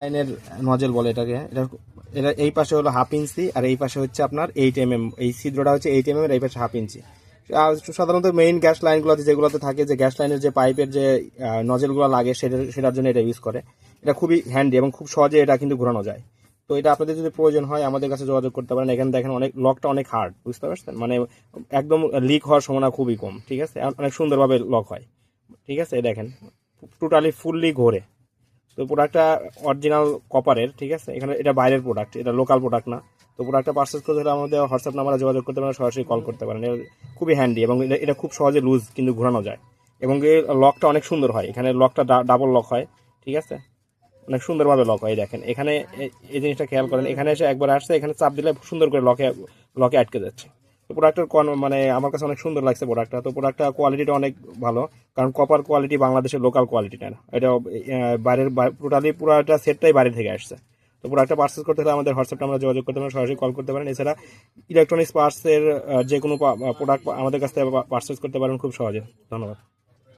লাইনের নজেল বলে এটাকে। এটা এই পাশে হলো 1/2 ইঞ্চি আর এই পাশে হচ্ছে আপনার 8 mm। এই ছিদ্রটা হচ্ছে 8 mm এর, এই পাশে 1/2 ইঞ্চি। আর সাধারণত মেইন গ্যাস লাইনগুলোতে যেগুলোতে থাকে, যে গ্যাস লাইনের যে পাইপের যে নজেলগুলো লাগে সেটার জন্য এটা ইউজ করে। এটা খুবই হ্যান্ডি এবং খুব সহজে এটা কিন্তু ঘোরানো যায়। তো এটা আপনাদের যদি প্রয়োজন হয় আমাদের কাছে যোগাযোগ করতে পারেন। এখানে দেখেন অনেক লকটা অনেক হার্ড, বুঝতে পারছেন, মানে একদম লিক হওয়ার সম্ভাবনা খুবই কম। ঠিক আছে, অনেক সুন্দরভাবে লক হয়। ঠিক আছে, দেখেন টোটালি ফুললি ঘোরে। তো প্রোডাক্টটা অরিজিনাল কপারের। ঠিক আছে, এখানে এটা বাইরের প্রোডাক্ট, এটা লোকাল প্রোডাক্ট না। তো প্রোডাক্টটা পারচেস করতে হলে আমাদের হোয়াটসঅ্যাপ নাম্বারে যোগাযোগ করতে পারেন, সরাসরি কল করতে পারেন। খুবই হ্যান্ডি এবং এটা খুব সহজে লুজ কিন্তু ঘোরানো যায়। এবং এর লকটা অনেক সুন্দর হয়, এখানে লকটা ডাবল লক হয়। ঠিক আছে, অনেক সুন্দরভাবে লক হয়। দেখেন এখানে এই জিনিসটা খেয়াল করেন, এখানে এসে একবার আসছে, এখানে চাপ দিলে সুন্দর করে লকে লকে আটকে যাচ্ছে। তো প্রোডাক্টের মানে আমার কাছে অনেক সুন্দর লাগছে প্রোডাক্টটা। তো প্রোডাক্টটা কোয়ালিটিটা অনেক ভালো, কারণ কপার কোয়ালিটি বাংলাদেশের লোকাল কোয়ালিটিটা না, এটা বাইরের টোটালি পুরোটা সেটটাই বাইরে থেকে আসছে। তো প্রোডাক্টটা পার্চেস করতে হলে আমাদের হোয়াটসঅ্যাপে আমরা যোগাযোগ করতে পারেন, সরাসরি কল করতে পারেন। এছাড়া ইলেকট্রনিক্স পার্টসের যে কোনো প্রোডাক্ট আমাদের কাছ থেকে পার্চেস করতে পারেন খুব সহজে। ধন্যবাদ।